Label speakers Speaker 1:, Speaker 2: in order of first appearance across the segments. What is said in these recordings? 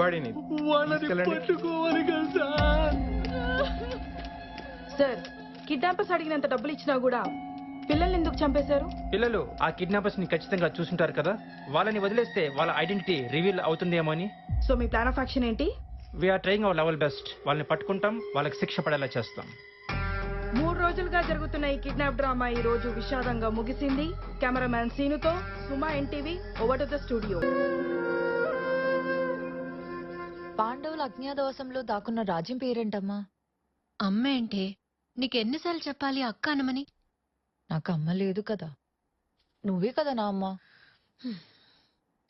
Speaker 1: బాడీని
Speaker 2: పట్టుకోవాలి కదా
Speaker 3: సార్ కిడ్నాపర్స్ అడిగినంత డబ్బులు ఇచ్చినా కూడా పిల్లల్ని ఎందుకు చంపేశారు?
Speaker 1: పిల్లలు ఆ కిడ్నాపర్స్ ని ఖచ్చితంగా చూసుంటారు కదా, వాళ్ళని వదిలేస్తే వాళ్ళ ఐడెంటిటీ రివీల్ అవుతుందేమో అని.
Speaker 3: సో మీ ప్లాన్ ఆఫ్ యాక్షన్ ఏంటి?
Speaker 1: We're trying our level best. వాళ్ళని పట్టుకుంటాం, వాళ్ళకి శిక్ష పడేలా చేస్తాం.
Speaker 3: 3 రోజులుగా జరుగుతున్న ఈ కిడ్నాప్ డ్రామా ఈ రోజు విషాదంగా ముగిసింది. కెమెరామ్యాన్ సీనుతో Suma NTV, over to the studio.
Speaker 4: పాండవుల అజ్ఞాతవాసంలో దాక్కున్న రాజ్యం పేరేంటమ్మా?
Speaker 5: అమ్మ ఏంటే? నీకెన్నిసార్లు చెప్పాలి అక్క అనమని?
Speaker 4: నాకు అమ్మ లేదు కదా, నువ్వే కదా నా అమ్మ.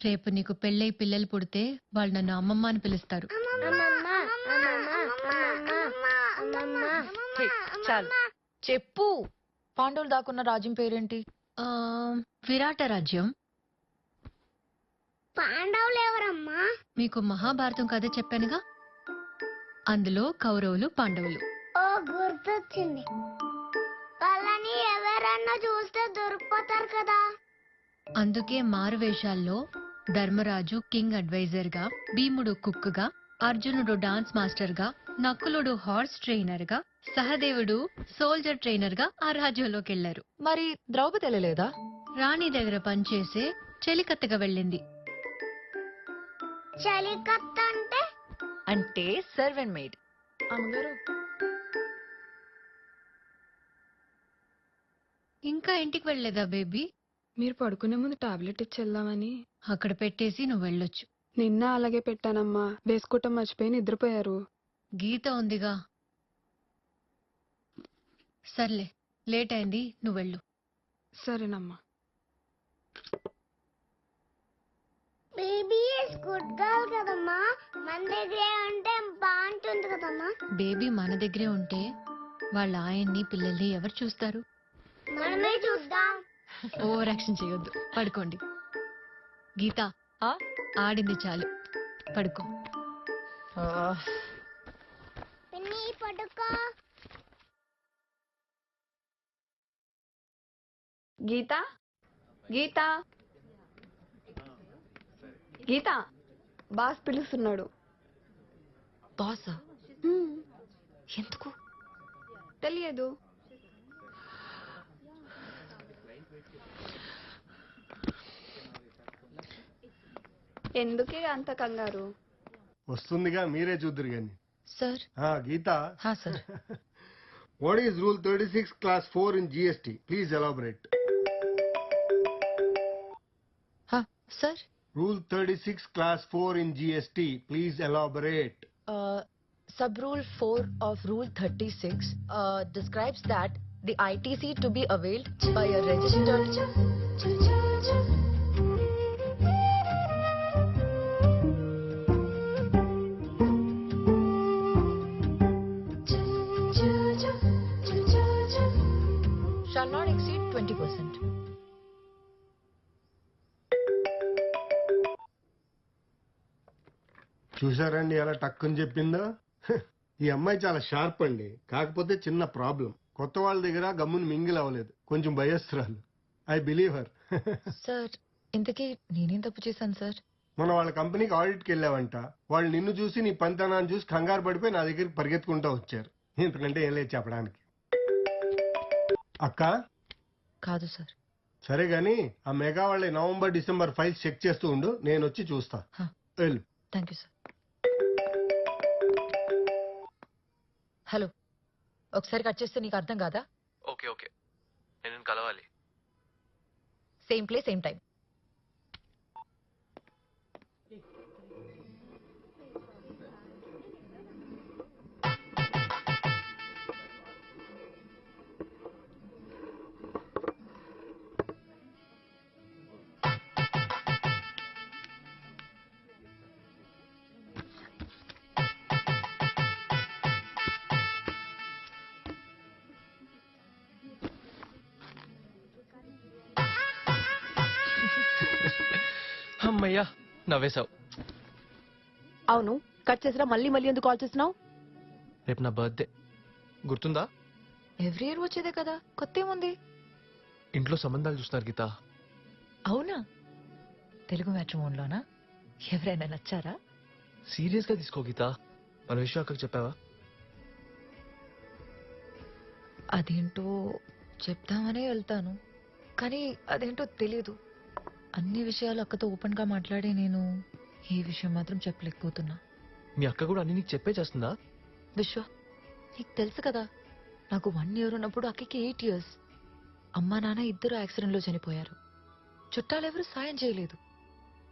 Speaker 5: రేపు నీకు పెళ్ళై పిల్లలు పుడితే వాళ్ళు నన్ను అమ్మమ్మ అని పిలుస్తారు.
Speaker 4: హే, చాలు చెప్పు, పాండవులు దాక్కున్న రాజ్యం పేరేంటి?
Speaker 5: ఆ, విరాట రాజ్యం.
Speaker 6: పాండవులు ఎవరమ్మా?
Speaker 5: మీకు మహాభారతం కథ చెప్పానుగా, అందులో కౌరవులు పాండవులు.
Speaker 6: ఓ గుర్తొచ్చింది, వాళ్ళని ఎవరన్నా చూస్తే దొరికిపోతారు కదా.
Speaker 5: అందుకే మారువేషాల్లో ధర్మరాజు కింగ్ అడ్వైజర్ గా, భీముడు కుక్ గా, అర్జునుడు డాన్స్ మాస్టర్ గా, నకులుడు హార్స్ ట్రైనర్ గా, సహదేవుడు సోల్జర్ ట్రైనర్ గా ఆ రాజ్యంలోకి వెళ్లారు.
Speaker 4: మరి ద్రౌపది వెళ్ళలేదా?
Speaker 5: రాణి దగ్గర పనిచేసే చెలికత్తగా వెళ్ళింది.
Speaker 6: చలికత్త అంటే?
Speaker 4: అంటే సర్వెంట్ మేడ్.
Speaker 3: అమ్మగారు
Speaker 5: ఇంకా ఇంటికి వెళ్ళలేదా బేబీ?
Speaker 7: మీరు పడుకునే ముందు టాబ్లెట్ ఇచ్చి వెళ్దామని.
Speaker 5: అక్కడ పెట్టేసి నువ్వు వెళ్ళొచ్చు.
Speaker 7: నిన్న అలాగే పెట్టానమ్మా, వేసుకోవటం మర్చిపోయి నిద్రపోయారు.
Speaker 5: గీత ఉందిగా. సర్లే, లేట్ అయింది, నువ్వు వెళ్ళు.
Speaker 7: సరేనమ్మా.
Speaker 6: బేబీ గుడ్ గర్ల్ కదమ్మా, మన దగ్గరే ఉంటే బాగుంటుంది కదమ్మా.
Speaker 5: బేబీ మన దగ్గరే ఉంటే వాళ్ళ ఆయన్ని పిల్లల్ని ఎవరు చూస్తారు?
Speaker 6: మనమే చూద్దాం.
Speaker 5: ఓవర్ యాక్షన్ చేయొద్దు, పడుకోండి. గీత,
Speaker 4: ఆ?
Speaker 5: ఆడింది చాలు, పడుకో.
Speaker 6: పిన్ని పడుకో.
Speaker 7: గీత, గీత, గీత, బాస్ పిలుస్తున్నాడు.
Speaker 4: బాసా? ఎందుకు
Speaker 7: తెలియదు. ఎందుకే అంత కంగారు?
Speaker 2: వస్తుందిగా, మీరే చూద్దరు గాని.
Speaker 4: సార్?
Speaker 2: గీత,
Speaker 4: హా sir.
Speaker 2: What is rule 36 class 4 in GST? Please elaborate.
Speaker 4: హా sir.
Speaker 2: Rule 36 class 4 in GST. Please elaborate.
Speaker 4: Sub rule 4 of rule 36 describes that the ITC to be availed by a registered shall not exceed 20%.
Speaker 2: చూసారండి ఎలా టక్కుని చెప్పిందో? ఈ అమ్మాయి చాలా sharp అండి, కాకపోతే చిన్న ప్రాబ్లం. కొత్త వాళ్ళ దగ్గర గమ్ముని మింగిల్ అవ్వలేదు, కొంచెం భయస్తురాలు. I believe her.
Speaker 4: సార్, ఇంతకీ నేనేం తప్పు చేశాను సార్?
Speaker 2: మన వాళ్ళ కంపెనీకి ఆడిట్కి వెళ్ళావంట, వాళ్ళు నిన్ను చూసి నీ పనితనాన్ని చూసి కంగారు పడిపోయి నా దగ్గరికి పరిగెత్తుకుంటూ వచ్చారు. ఇంతకంటే ఏం లేదు చెప్పడానికి. అక్క?
Speaker 4: కాదు సార్.
Speaker 2: సరే గాని ఆ మెగా వాళ్ళ నవంబర్ డిసెంబర్ ఫైల్స్ చెక్ చేస్తూ ఉండు, నేను వచ్చి చూస్తా. వెళ్ళు.
Speaker 4: Thank you sir. హలో, ఒకసారి కట్ చేస్తే నీకు అర్థం కాదా?
Speaker 8: ఓకే ఓకే, నేను కలవాలి.
Speaker 4: Same place same time.
Speaker 8: అమ్మయ్యా, నవ్వేశావు.
Speaker 4: అవును, కట్ చేసినా మళ్ళీ మళ్ళీ ఎందుకు కాల్ చేస్తున్నావు?
Speaker 8: రేపు నా బర్త్డే, గుర్తుందా?
Speaker 4: ఎవ్రీ ఇయర్ వచ్చేదే కదా, కొత్త ఏముంది?
Speaker 8: ఇంట్లో సంబంధాలు చూస్తున్నారు గీత.
Speaker 4: అవునా? తెలుగు మ్యాట్రిమోన్లోనా? ఎవరైనా నచ్చారా?
Speaker 8: సీరియస్ గా తీసుకో గీత. మన విషయం అక్కడికి చెప్పావా?
Speaker 4: అదేంటో చెప్తామనే వెళ్తాను, కానీ అదేంటో తెలీదు. అన్ని విషయాలు అక్కతో ఓపెన్ గా మాట్లాడి నేను ఈ విషయం మాత్రం చెప్పలేకపోతున్నా.
Speaker 8: మీ అక్క కూడా అన్ని నీకు చెప్పే చేస్తుందా?
Speaker 4: విశ్వ, నీకు తెలుసు కదా, నాకు 1 year ఉన్నప్పుడు అక్కకి 8 years. అమ్మా నాన్న ఇద్దరు యాక్సిడెంట్ లో చనిపోయారు. చుట్టాలెవరూ సాయం చేయలేదు.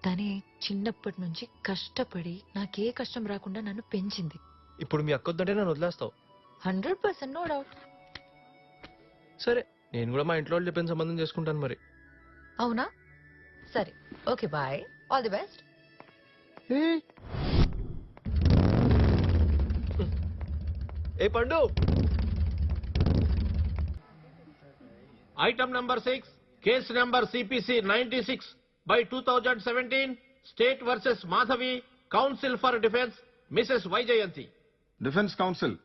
Speaker 4: తనే చిన్నప్పటి నుంచి కష్టపడి నాకే కష్టం రాకుండా నన్ను పెంచింది.
Speaker 8: ఇప్పుడు మీ అక్క వద్దంటే నన్ను వదిలేస్తావు?
Speaker 4: 100% నో డౌట్.
Speaker 8: సరే, నేను కూడా మా ఇంట్లో వాళ్ళు చెప్పిన సంబంధం చేసుకుంటాను మరి.
Speaker 4: అవునా? సరే, okay, bye, all the best.
Speaker 8: ఏ పండు,
Speaker 9: Item number 6, case number CPC 96/2017, State versus Madhavi, Counsel for Defense, Mrs. Vaijayanti.
Speaker 10: Defence council,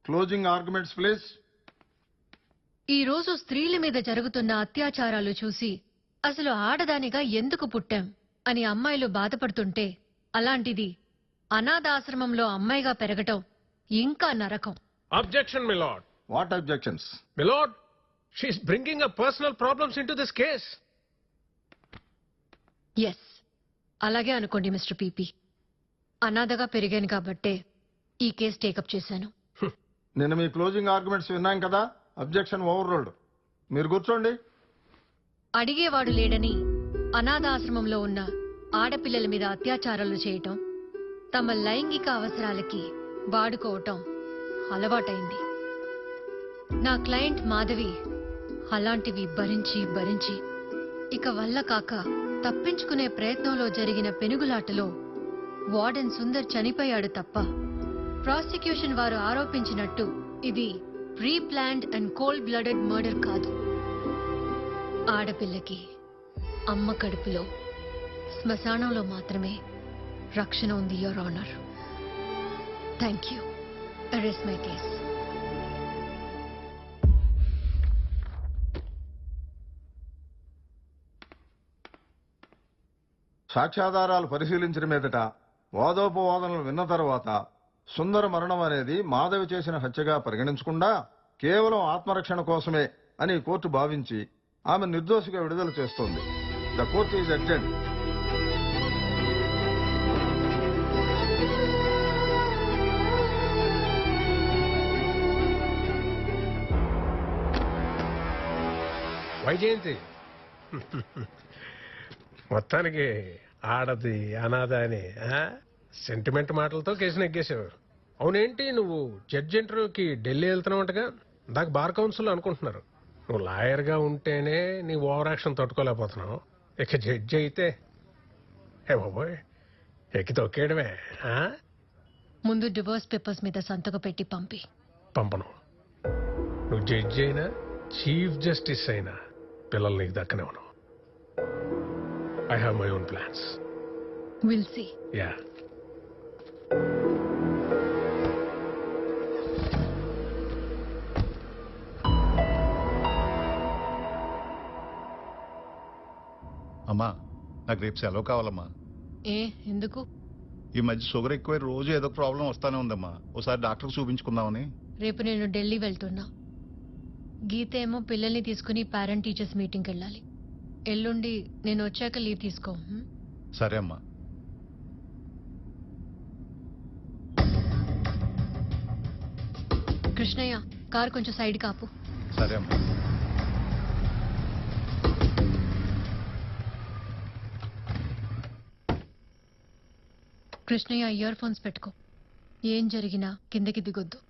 Speaker 10: closing arguments please.
Speaker 5: ఈ రోజు స్త్రీల మీద జరుగుతున్న అత్యాచారాలు చూసి అసలు ఆడదానిగా ఎందుకు పుట్టాం అని అమ్మాయిలు బాధపడుతుంటే, అలాంటిది అనాథాశ్రమంలో అమ్మాయిగా పెరగటం ఇంకా నరకం.
Speaker 9: Objection, my lord.
Speaker 10: What objections?
Speaker 9: My lord, she is bringing her personal problems into this case.
Speaker 5: Yes, అలాగే అనుకోండి మిస్టర్ పీపీ. అనాథగా పెరిగాను కాబట్టే ఈ కేసు టేకప్ చేశాను.
Speaker 10: నేను మీ క్లోజింగ్ ఆర్గ్యుమెంట్స్ విన్నాం కదా, అబ్జెక్షన్ ఓవర్ రూల్డ్. మీరు కూర్చోండి.
Speaker 5: అడిగేవాడు లేడని అనాథాశ్రమంలో ఉన్న ఆడపిల్లల మీద అత్యాచారాలు చేయటం, తమ లైంగిక అవసరాలకి వాడుకోవటం అలవాటైంది. నా క్లయింట్ మాధవి అలాంటివి భరించి భరించి ఇక వల్ల కాక తప్పించుకునే ప్రయత్నంలో జరిగిన పెనుగులాటలో వార్డెన్ సుందర్ చనిపోయాడు తప్ప, ప్రాసిక్యూషన్ వారు ఆరోపించినట్టు ఇది pre planned and cold blooded murder కాదు. ఆడపిల్లకి అమ్మ కడుపులో శ్మశానంలో మాత్రమే రక్షణ ఉంది, your honour. Thank you. Arrest my case.
Speaker 10: సాక్ష్యాధారాలు పరిశీలించిన మీదట వాదోపవాదనలు విన్న తర్వాత సుందర మరణం అనేది మాధవి చేసిన హత్యగా పరిగణించకుండా కేవలం ఆత్మరక్షణ కోసమే అని కోర్టు భావించి ఆమె నిర్దోషిగా విడుదల చేస్తోంది. The court is adjourned.
Speaker 9: Vyjayanthi, మొత్తానికి ఆడది అనాథ అని సెంటిమెంట్ మాటలతో కేసు నెగ్గేసావు. అవునేంటి, నువ్వు జడ్జి ఇంటర్వ్యూకి ఢిల్లీ వెళ్తున్నావుంటగా? దాకా బార్ కౌన్సిల్ అనుకుంటున్నారు. నువ్వు లాయర్గా ఉంటేనే నీ ఓవర్ యాక్షన్ తట్టుకోలేకపోతున్నావు, ఇక జడ్జి అయితే ఏ బాబోయ్ ఎక్కి తొక్కేయడమే.
Speaker 5: ముందు డివోర్స్ పేపర్స్ మీద సంతకం పెట్టి
Speaker 9: పంపను. నువ్వు జడ్జి అయినా చీఫ్ జస్టిస్ అయినా పిల్లలు నీకు దక్కనివ్వను. I have my own plans.
Speaker 5: We'll see.
Speaker 9: Yeah.
Speaker 10: అమ్మా, నాకు రేపు సెలవు కావాలమ్మా.
Speaker 5: ఏ ఎందుకు?
Speaker 10: ఈ మధ్య షుగర్ ఎక్కువై రోజు ఏదో ప్రాబ్లం వస్తానే ఉందమ్మా. ఒకసారి డాక్టర్కి చూపించుకుందామని.
Speaker 5: రేపు నేను ఢిల్లీ వెళ్తున్నా. గీత ఏమో పిల్లల్ని తీసుకుని పేరెంట్ టీచర్స్ మీటింగ్కి వెళ్ళాలి. ఎల్లుండి నేను వచ్చాక లీవ్ తీసుకో.
Speaker 10: సరే అమ్మా.
Speaker 5: కృష్ణయ్య, కారు కొంచెం సైడ్ కాపు.
Speaker 10: సరే అమ్మా.
Speaker 5: కృష్ణయ్య, ఇయర్ ఫోన్స్ పెట్టుకో. ఏం జరిగినా కిందకి దిగొద్దు.